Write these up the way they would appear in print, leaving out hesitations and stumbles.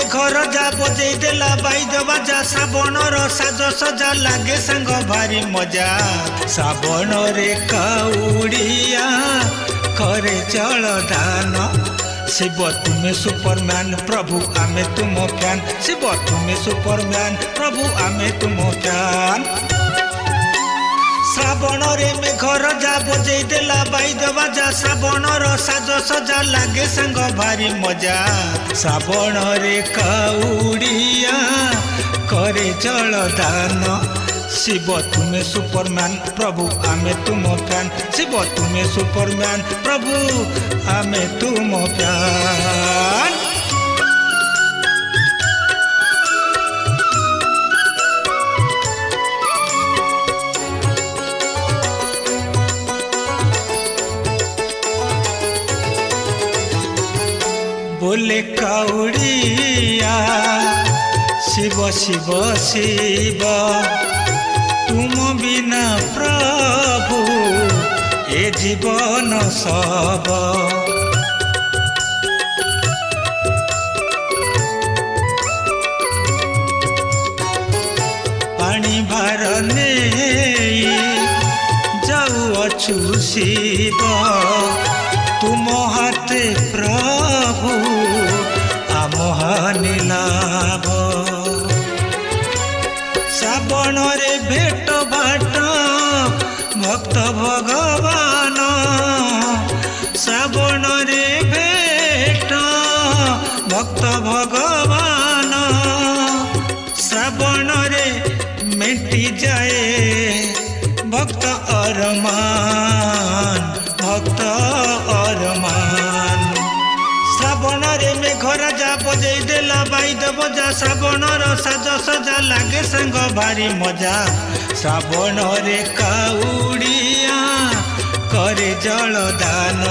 घर जा बजे देला बाइद बाजा श्रावणर साज सजा लागे सांग भारी मजा श्रावण रे काउड़िया करे जल दान शिव तुम्हें सुपरमैन प्रभु आमे तुम फैन शिव तुम्हें सुपरमैन प्रभु आमे तुम फैन श्रावण रे मेघर जा बजे देला बाइद बाजा श्रावणर साज सजा लागे सांग भारी मजा श्रावण रे काउड़िया करे जल दान शिव तुम्हें सुपरमैन प्रभु आमे तुम फैन शिव तुम्हें सुपरमैन प्रभु आमे तुम फैन बोले काउड़िया शिव शिव शिव तुम बिना प्रभु ए जीवन सब पानी भार नहीं जाऊअछु शिव तुम हाथे प्रभु आम हानि लाभ श्रावण रे भेट बाट भक्त भगवान श्रावण रे भेट भक्त भगवान श्रावण रे मेटी जाए भक्त अरमान भक्त अरमान श्रावण रे मेघर जा बजे देला बाइद बजा श्रावणर साज सजा लागे सांग भारी मजा श्रावण रे काउड़िया करे जल दान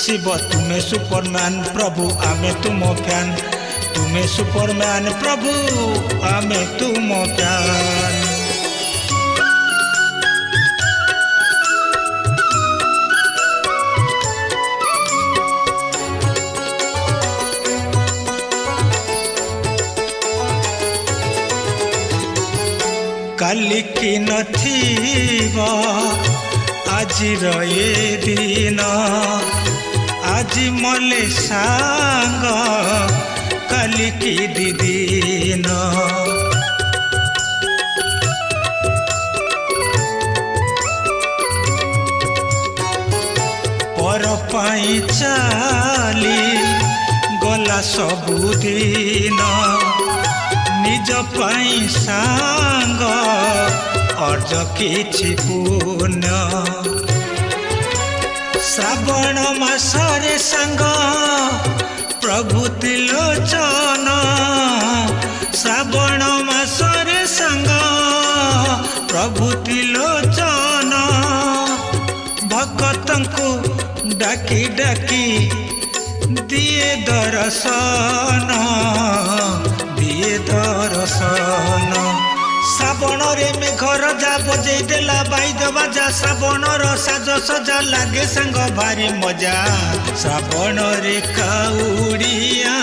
शिव तुम्हें सुपरमैन प्रभु आमे तुम फैन तुम्हें सुपरमैन प्रभु आमे तुम फैन काली की नथिबा आज ये दिन आज मले सांग काली की दीदीन पर पाई चाली गला सबुदिन निज पाई सांग अर्ज किछि पुण्य श्रावण मासरे सांग प्रभु त्रिलोचन श्रावण मासरे सांग प्रभु त्रिलोचन भक्तंकु डाकी डाकी दिए दर्शन दिए दर्शन श्रावण रे मेघर जा बजे देला बाइद बाजा श्रावणर साज सजा लागे सांग भारी मजा श्रावण रे काउड़िया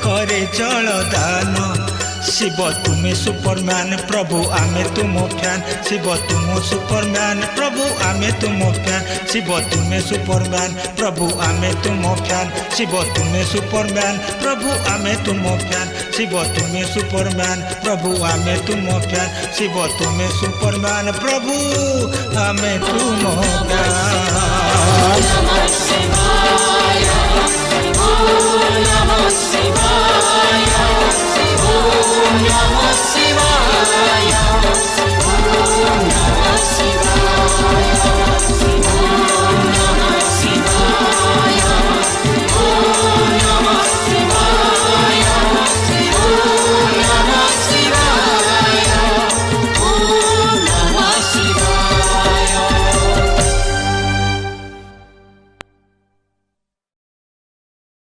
करे जल दान शिव तुम्हें सुपरमैन प्रभु आमे तुम फैन शिव तुम सुपरमैन प्रभु आमे तुम फैन शिव तुम्हें सुपरमैन प्रभु आमे तुम फैन शिव तुम्हें सुपरमैन प्रभु आमे तुम फैन शिव तुम्हें सुपरमैन प्रभु आमे तुम फैन शिव तुम्हें सुपरमैन प्रभु आमे तुम फैन